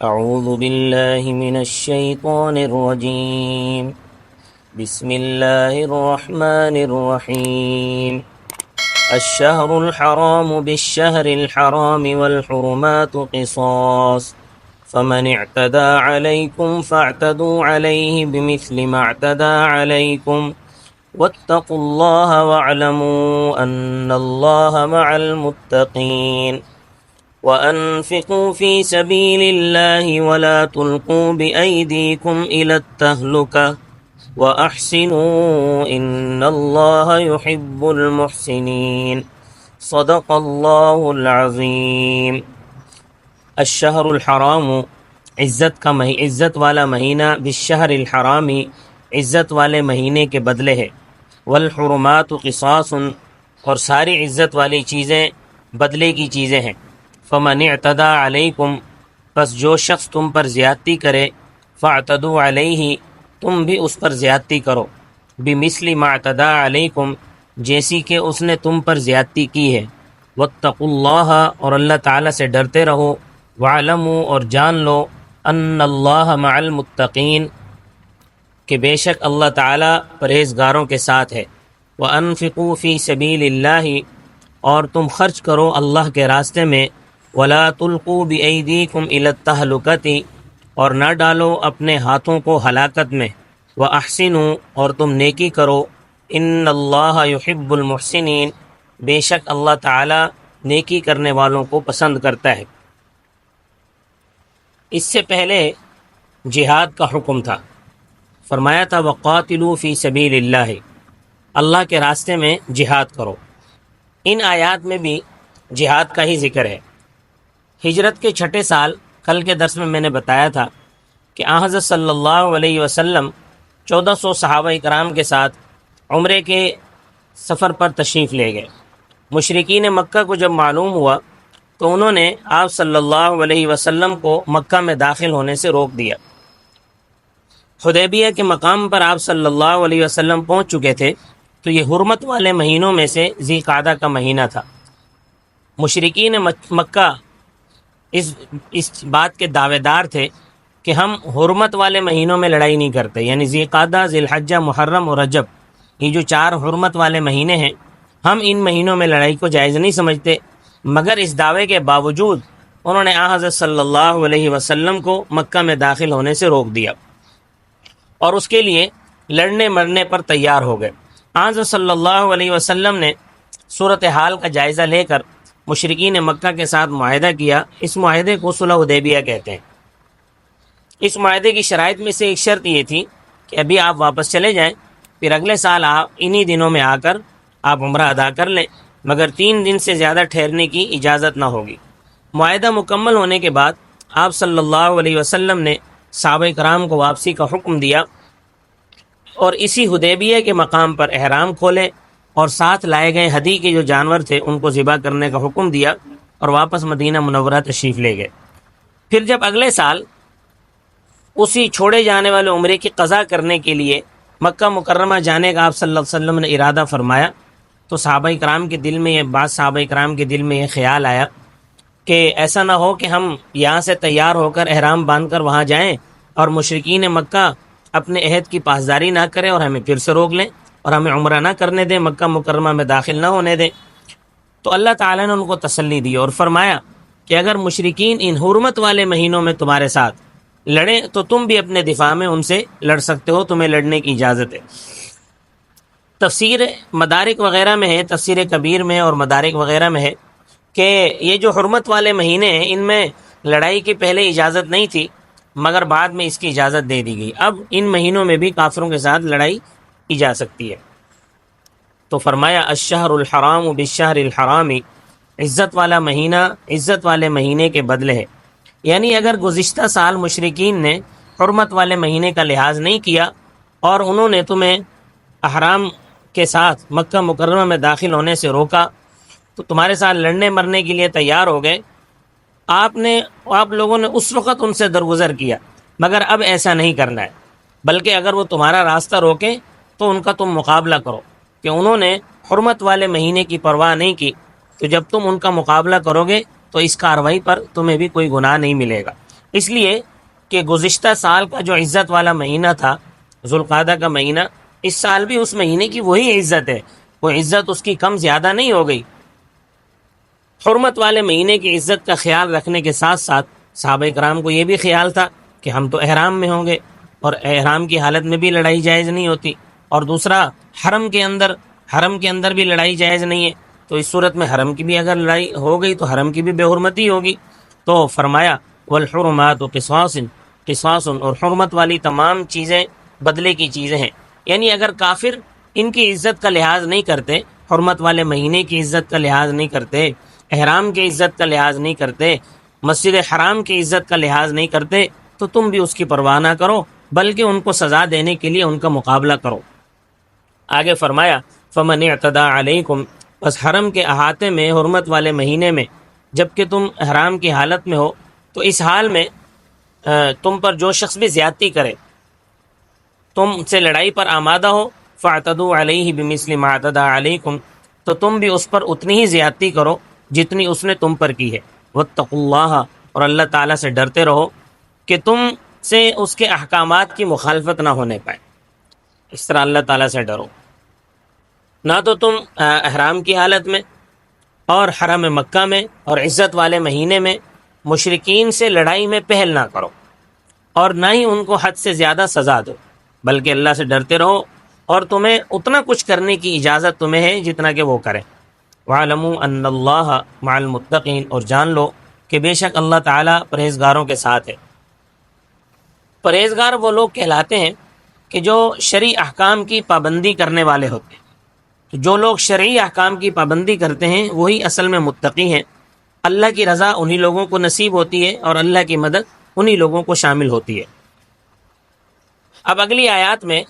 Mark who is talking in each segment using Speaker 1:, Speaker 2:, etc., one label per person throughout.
Speaker 1: اعوذ باللہ من الشیطان الرجیم بسم اللہ الرحمن الرحیم الشہر الحرام بالشہر الحرام والحرمات قصاص فمن اعتدى عليكم فاعتدوا عليه بمثل ما اعتدى عليكم واتقوا الله واعلموا أن الله مع المتقين وأنفقوا في سبيل الله ولا تلقوا بأيديكم إلى التهلكة وأحسنوا إن الله يحب المحسنين صدق الله العظيم. الشہر الحرام عزت والا مہینہ، بالشہر الحرامی عزت والے مہینے کے بدلے ہے، والحرمات قصاص اور ساری عزت والی چیزیں بدلے کی چیزیں ہیں. فمن اعتدى علیکم پس جو شخص تم پر زیادتی کرے، فاعتدوا علیہ تم بھی اس پر زیادتی کرو، بمثل ما اعتدى علیکم جیسی کہ اس نے تم پر زیادتی کی ہے. واتقوا اللہ اور اللہ تعالیٰ سے ڈرتے رہو، وَاعْلَمُوا اور جان لو، ان اللہ مع المتقین کہ بے شک اللہ تعالیٰ پرہیزگاروں کے ساتھ ہے. وَأَنفِقُوا فِي سَبِيلِ اللَّهِ اور تم خرچ کرو اللہ کے راستے میں، وَلَا تُلْقُوا بِأَيْدِيكُمْ إِلَى التَّهْلُكَةِ اور نہ ڈالو اپنے ہاتھوں کو ہلاکت میں. وَأَحْسِنُوا اور تم نیکی کرو، ان اللہ يحب المحسنین بے شک اللہ تعالیٰ نیکی کرنے والوں کو پسند کرتا ہے. اس سے پہلے جہاد کا حکم تھا، فرمایا تھا وَقَاتِلُوا فِي سَبِيلِ اللَّهِ اللہ کے راستے میں جہاد کرو. ان آیات میں بھی جہاد کا ہی ذکر ہے. ہجرت کے چھٹے سال کل کے درس میں نے بتایا تھا کہ آن حضرت صلی اللہ علیہ وسلم 1400 صحابہ کرام کے ساتھ عمرے کے سفر پر تشریف لے گئے. مشرکین مکہ کو جب معلوم ہوا تو انہوں نے آپ صلی اللہ علیہ وسلم کو مکہ میں داخل ہونے سے روک دیا. حدیبیہ کے مقام پر آپ صلی اللہ علیہ وسلم پہنچ چکے تھے تو یہ حرمت والے مہینوں میں سے ذی قعدہ کا مہینہ تھا. مشرکین مکہ اس بات کے دعوے دار تھے کہ ہم حرمت والے مہینوں میں لڑائی نہیں کرتے، یعنی ذی قعدہ، ذی الحجہ، محرم اور رجب، یہ جو 4 حرمت والے مہینے ہیں، ہم ان مہینوں میں لڑائی کو جائز نہیں سمجھتے. مگر اس دعوے کے باوجود انہوں نے آن حضرت صلی اللہ علیہ وسلم کو مکہ میں داخل ہونے سے روک دیا اور اس کے لیے لڑنے مرنے پر تیار ہو گئے. آن حضرت صلی اللہ علیہ وسلم نے صورتحال کا جائزہ لے کر مشرکین مکہ کے ساتھ معاہدہ کیا. اس معاہدے کو صلح حدیبیہ کہتے ہیں. اس معاہدے کی شرائط میں سے ایک شرط یہ تھی کہ ابھی آپ واپس چلے جائیں، پھر اگلے سال آپ انہی دنوں میں آ کر آپ عمرہ ادا کر لیں، مگر 3 دن سے زیادہ ٹھہرنے کی اجازت نہ ہوگی. معاہدہ مکمل ہونے کے بعد آپ صلی اللہ علیہ وسلم نے صحابہ کرام کو واپسی کا حکم دیا اور اسی حدیبیہ کے مقام پر احرام کھولے اور ساتھ لائے گئے ہدی کے جو جانور تھے ان کو ذبح کرنے کا حکم دیا اور واپس مدینہ منورہ تشریف لے گئے. پھر جب اگلے سال اسی چھوڑے جانے والے عمرے کی قضا کرنے کے لیے مکہ مکرمہ جانے کا آپ صلی اللہ علیہ وسلم نے ارادہ فرمایا تو صحابہ کرام کے دل میں بعض صحابہ کرام کے دل میں یہ خیال آیا کہ ایسا نہ ہو کہ ہم یہاں سے تیار ہو کر احرام باندھ کر وہاں جائیں اور مشرکین مکہ اپنے عہد کی پاسداری نہ کریں اور ہمیں پھر سے روک لیں اور ہمیں عمرہ نہ کرنے دیں، مکہ مکرمہ میں داخل نہ ہونے دیں. تو اللہ تعالیٰ نے ان کو تسلی دی اور فرمایا کہ اگر مشرکین ان حرمت والے مہینوں میں تمہارے ساتھ لڑیں تو تم بھی اپنے دفاع میں ان سے لڑ سکتے ہو، تمہیں لڑنے کی اجازت ہے. تفسیر مدارک وغیرہ میں ہے، تفسیر کبیر میں اور مدارک وغیرہ میں ہے کہ یہ جو حرمت والے مہینے ہیں ان میں لڑائی کی پہلے اجازت نہیں تھی مگر بعد میں اس کی اجازت دے دی گئی. اب ان مہینوں میں بھی کافروں کے ساتھ لڑائی کی جا سکتی ہے. تو فرمایا الشہر الحرام بالشہر الحرامی عزت والا مہینہ عزت والے مہینے کے بدلے ہے. یعنی اگر گزشتہ سال مشرکین نے حرمت والے مہینے کا لحاظ نہیں کیا اور انہوں نے تمہیں احرام کے ساتھ مکہ مکرمہ میں داخل ہونے سے روکا تو تمہارے ساتھ لڑنے مرنے کے لیے تیار ہو گئے، آپ لوگوں نے اس وقت ان سے درگزر کیا، مگر اب ایسا نہیں کرنا ہے، بلکہ اگر وہ تمہارا راستہ روکیں تو ان کا تم مقابلہ کرو کہ انہوں نے حرمت والے مہینے کی پرواہ نہیں کی، تو جب تم ان کا مقابلہ کرو گے تو اس کارروائی پر تمہیں بھی کوئی گناہ نہیں ملے گا. اس لیے کہ گزشتہ سال کا جو عزت والا مہینہ تھا ذوالقعدہ کا مہینہ، اس سال بھی اس مہینے کی وہی عزت ہے، کوئی عزت اس کی کم زیادہ نہیں ہو گئی۔ حرمت والے مہینے کی عزت کا خیال رکھنے کے ساتھ ساتھ صحابہ کرام کو یہ بھی خیال تھا کہ ہم تو احرام میں ہوں گے، اور احرام کی حالت میں بھی لڑائی جائز نہیں ہوتی، اور دوسرا حرم کے اندر بھی لڑائی جائز نہیں ہے، تو اس صورت میں حرم کی بھی اگر لڑائی ہو گئی تو حرم کی بھی بے حرمتی ہوگی۔ تو فرمایا والحرمات قصاص، اور حرمت والی تمام چیزیں بدلے کی چیزیں ہیں، یعنی اگر کافر ان کی عزت کا لحاظ نہیں کرتے، حرمت والے مہینے کی عزت کا لحاظ نہیں کرتے، احرام کی عزت کا لحاظ نہیں کرتے، مسجد حرام کی عزت کا لحاظ نہیں کرتے، تو تم بھی اس کی پرواہ نہ کرو، بلکہ ان کو سزا دینے کے لیے ان کا مقابلہ کرو۔ آگے فرمایا فمن اعتدى علیکم، بس حرم کے احاطے میں حرمت والے مہینے میں جب کہ تم احرام کی حالت میں ہو، تو اس حال میں تم پر جو شخص بھی زیادتی کرے، تم سے لڑائی پر آمادہ ہو، فاعتدوا علیہ بمثل ما اعتدى علیکم، تو تم بھی اس پر اتنی ہی زیادتی کرو جتنی اس نے تم پر کی ہے۔ واتقوا اللہ، اور اللہ تعالیٰ سے ڈرتے رہو کہ تم سے اس کے احکامات کی مخالفت نہ ہونے پائے، اس طرح اللہ تعالیٰ سے ڈرو۔ نہ تو تم احرام کی حالت میں اور حرم مکہ میں اور عزت والے مہینے میں مشرکین سے لڑائی میں پہل نہ کرو، اور نہ ہی ان کو حد سے زیادہ سزا دو، بلکہ اللہ سے ڈرتے رہو، اور تمہیں اتنا کچھ کرنے کی اجازت تمہیں ہے جتنا کہ وہ کریں۔ وَاعْلَمُوا أَنَّ اللَّهَ مَعَ الْمُتَّقِينَ، اور جان لو کہ بے شک اللہ تعالیٰ پرہیزگاروں کے ساتھ ہے۔ پرہیزگار وہ لوگ کہلاتے ہیں کہ جو شرعی احکام کی پابندی کرنے والے ہوتے ہیں، تو جو لوگ شرعی احکام کی پابندی کرتے ہیں وہی اصل میں متقی ہیں۔ اللہ کی رضا انہی لوگوں کو نصیب ہوتی ہے، اور اللہ کی مدد انہی لوگوں کو شامل ہوتی ہے۔ اب اگلی آیات میں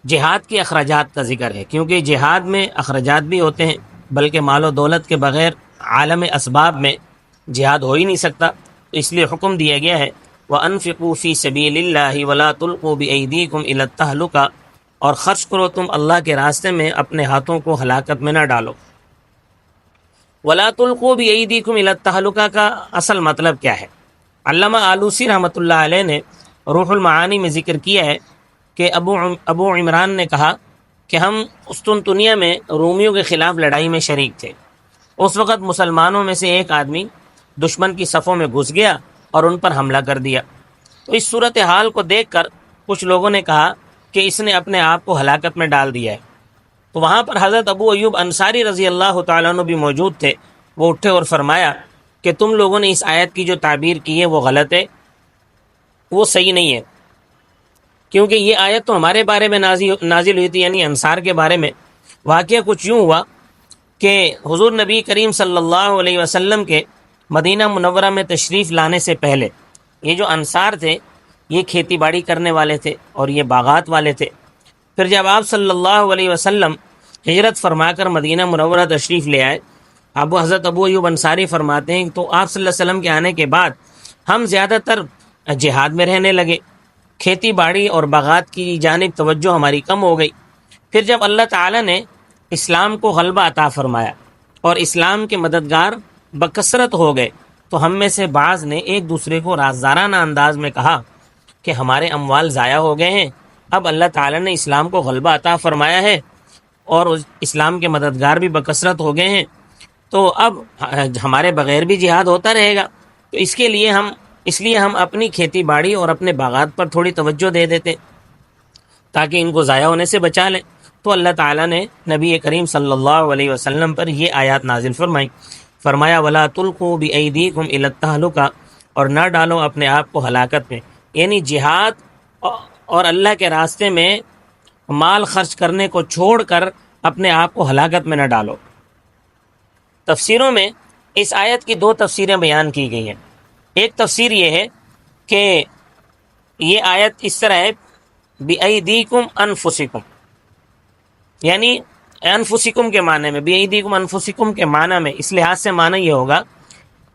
Speaker 1: جہاد کے اخراجات کا ذکر ہے، کیونکہ جہاد میں اخراجات بھی ہوتے ہیں، بلکہ مال و دولت کے بغیر عالم اسباب میں جہاد ہو ہی نہیں سکتا، تو اس لیے حکم دیا گیا ہے وَأَنفِقُوا فِي سَبِيلِ اللَّهِ وَلَا تُلْقُوا بِأَيْدِيكُمْ إِلَى التَّهْلُكَةِ، اور خرچ کرو تم اللہ کے راستے میں، اپنے ہاتھوں کو ہلاکت میں نہ ڈالو۔ وَلَا تُلْقُوا بِأَيْدِيكُمْ إِلَى التَّهْلُكَةِ کا اصل مطلب کیا ہے؟ علامہ آلوسی رحمۃ اللہ علیہ نے روح المعانی میں ذکر کیا ہے کہ ابو عمران نے کہا کہ ہم قسطنطنیہ میں رومیوں کے خلاف لڑائی میں شریک تھے۔ اس وقت مسلمانوں میں سے ایک آدمی دشمن کی صفوں میں گھس گیا اور ان پر حملہ کر دیا، تو اس صورتحال کو دیکھ کر کچھ لوگوں نے کہا کہ اس نے اپنے آپ کو ہلاکت میں ڈال دیا ہے۔ تو وہاں پر حضرت ابو ایوب انصاری رضی اللہ تعالیٰ عنہ بھی موجود تھے، وہ اٹھے اور فرمایا کہ تم لوگوں نے اس آیت کی جو تعبیر کی ہے وہ غلط ہے، وہ صحیح نہیں ہے، کیونکہ یہ آیت تو ہمارے بارے میں نازل ہوئی تھی، یعنی انصار کے بارے میں۔ واقعہ کچھ یوں ہوا کہ حضور نبی کریم صلی اللہ علیہ وسلم کے مدینہ منورہ میں تشریف لانے سے پہلے یہ جو انصار تھے یہ کھیتی باڑی کرنے والے تھے اور یہ باغات والے تھے۔ پھر جب آپ صلی اللہ علیہ وسلم ہجرت فرما کر مدینہ منورہ تشریف لے آئے، حضرت ابو ایوب انصاری فرماتے ہیں تو آپ صلی اللہ علیہ وسلم کے آنے کے بعد ہم زیادہ تر جہاد میں رہنے لگے، کھیتی باڑی اور باغات کی جانب توجہ ہماری کم ہو گئی۔ پھر جب اللہ تعالیٰ نے اسلام کو غلبہ عطا فرمایا اور اسلام کے مددگار بکثرت ہو گئے، تو ہم میں سے بعض نے ایک دوسرے کو رازدارانہ انداز میں کہا کہ ہمارے اموال ضائع ہو گئے ہیں، اب اللہ تعالیٰ نے اسلام کو غلبہ عطا فرمایا ہے اور اسلام کے مددگار بھی بکثرت ہو گئے ہیں، تو اب ہمارے بغیر بھی جہاد ہوتا رہے گا، تو اس لیے ہم اپنی کھیتی باڑی اور اپنے باغات پر تھوڑی توجہ دے دیتے تاکہ ان کو ضائع ہونے سے بچا لیں۔ تو اللہ تعالیٰ نے نبی کریم صلی اللہ علیہ وسلم پر یہ آیات نازل فرمایا وَلَا تُلْقُوا بِأَيْدِيكُمْ إِلَى التَّهْلُكَةِ، اور نہ ڈالو اپنے آپ کو ہلاکت میں، یعنی جہاد اور اللہ کے راستے میں مال خرچ کرنے کو چھوڑ کر اپنے آپ کو ہلاکت میں نہ ڈالو۔ تفسیروں میں اس آیت کی دو تفسیریں بیان کی گئی ہیں۔ ایک تفسیر یہ ہے کہ یہ آیت اس طرح ہے بِأَيْدِيكُمْ أَنفُسِكُمْ، یعنی انفسکم کے معنی میں، بِأَيْدِيكُمْ أَنفُسِكُمْ کے معنی میں، اس لحاظ سے معنی یہ ہوگا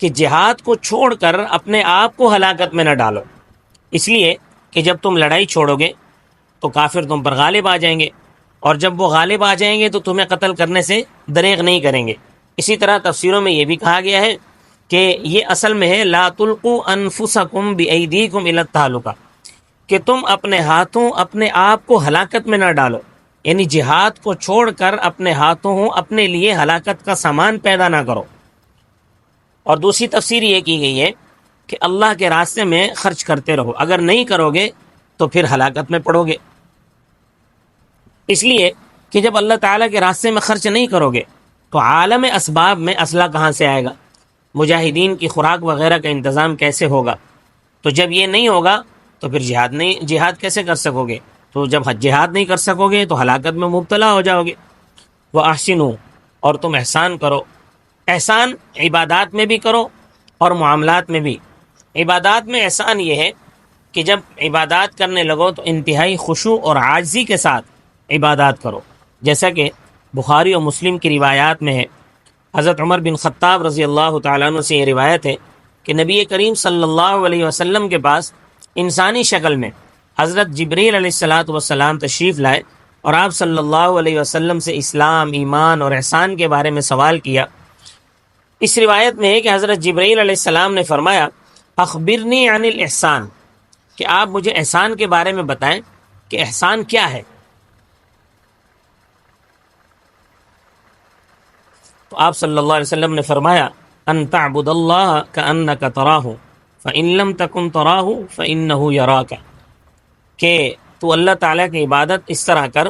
Speaker 1: کہ جہاد کو چھوڑ کر اپنے آپ کو ہلاکت میں نہ ڈالو، اس لیے کہ جب تم لڑائی چھوڑو گے تو کافر تم پر غالب آ جائیں گے، اور جب وہ غالب آ جائیں گے تو تمہیں قتل کرنے سے دریغ نہیں کریں گے۔ اسی طرح تفسیروں میں یہ بھی کہا گیا ہے کہ یہ اصل میں ہے لا تلقوا انفسکم بایدیکم الی التہلکہ، کہ تم اپنے ہاتھوں اپنے آپ کو ہلاکت میں نہ ڈالو، یعنی جہاد کو چھوڑ کر اپنے ہاتھوں اپنے لیے ہلاکت کا سامان پیدا نہ کرو۔ اور دوسری تفسیر یہ کی گئی ہے کہ اللہ کے راستے میں خرچ کرتے رہو، اگر نہیں کرو گے تو پھر ہلاکت میں پڑو گے، اس لیے کہ جب اللہ تعالیٰ کے راستے میں خرچ نہیں کرو گے تو عالم اسباب میں اسلحہ کہاں سے آئے گا، مجاہدین کی خوراک وغیرہ کا انتظام کیسے ہوگا؟ تو جب یہ نہیں ہوگا تو پھر جہاد کیسے کر سکو گے؟ تو جب جہاد نہیں کر سکو گے تو ہلاکت میں مبتلا ہو جاؤ گے۔ وَأَحْسِنُوا، اور تم احسان کرو، احسان عبادات میں بھی کرو اور معاملات میں بھی۔ عبادات میں احسان یہ ہے کہ جب عبادات کرنے لگو تو انتہائی خشوع اور عاجزی کے ساتھ عبادات کرو، جیسا کہ بخاری اور مسلم کی روایات میں ہے۔ حضرت عمر بن خطاب رضی اللہ تعالیٰ عنہ سے یہ روایت ہے کہ نبی کریم صلی اللہ علیہ وسلم کے پاس انسانی شکل میں حضرت جبریل علیہ الصلاۃ والسلام تشریف لائے اور آپ صلی اللہ علیہ وسلم سے اسلام، ایمان اور احسان کے بارے میں سوال کیا۔ اس روایت میں ہے کہ حضرت جبریل علیہ السلام نے فرمایا اخبرنی عن الاحسان، کہ آپ مجھے احسان کے بارے میں بتائیں کہ احسان کیا ہے۔ تو آپ صلی اللہ علیہ وسلم نے فرمایا ان تعبد اللہ کأنک تراہ فإن لم تکن تراہ فإنہ یراک، کہ تو اللہ تعالیٰ کی عبادت اس طرح کر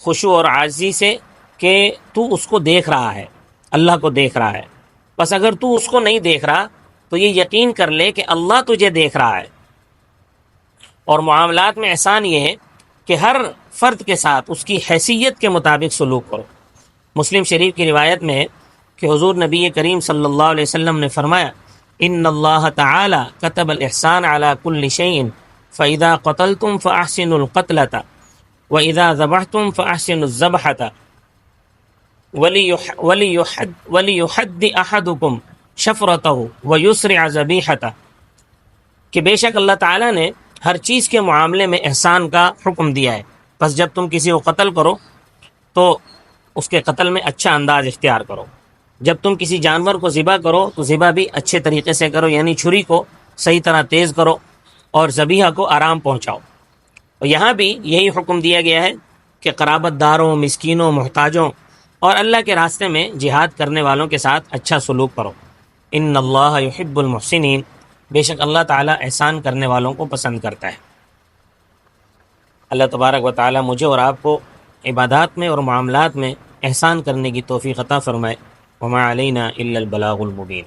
Speaker 1: خشوع اور عاجزی سے کہ تو اس کو دیکھ رہا ہے، اللہ کو دیکھ رہا ہے، بس اگر تو اس کو نہیں دیکھ رہا تو یہ یقین کر لے کہ اللہ تجھے دیکھ رہا ہے۔ اور معاملات میں احسان یہ ہے کہ ہر فرد کے ساتھ اس کی حیثیت کے مطابق سلوک کرو۔ مسلم شریف کی روایت میں ہے کہ حضور نبی کریم صلی اللہ علیہ وسلم نے فرمایا ان اللہ تعالی کتب الاحسان علی کل شیء فاذا قتلتم فاحسنوا القتلۃ واذا ذبحتم فاحسنوا الذبحۃ ولیحد احدکم شفرتہ ویسرع ذبیحتہ، کہ بے شک اللہ تعالیٰ نے ہر چیز کے معاملے میں احسان کا حکم دیا ہے، بس جب تم کسی کو قتل کرو تو اس کے قتل میں اچھا انداز اختیار کرو، جب تم کسی جانور کو ذبح کرو تو ذبح بھی اچھے طریقے سے کرو، یعنی چھری کو صحیح طرح تیز کرو اور ذبیحہ کو آرام پہنچاؤ۔ اور یہاں بھی یہی حکم دیا گیا ہے کہ قرابت داروں، مسکینوں، محتاجوں اور اللہ کے راستے میں جہاد کرنے والوں کے ساتھ اچھا سلوک کرو۔ ان اللہ یحب المحسنین، بے شک اللہ تعالیٰ احسان کرنے والوں کو پسند کرتا ہے۔ اللہ تبارک و تعالیٰ مجھے اور آپ کو عبادات میں اور معاملات میں احسان کرنے کی توفیق عطا فرمائے۔ وما علینا الا البلاغ المبین۔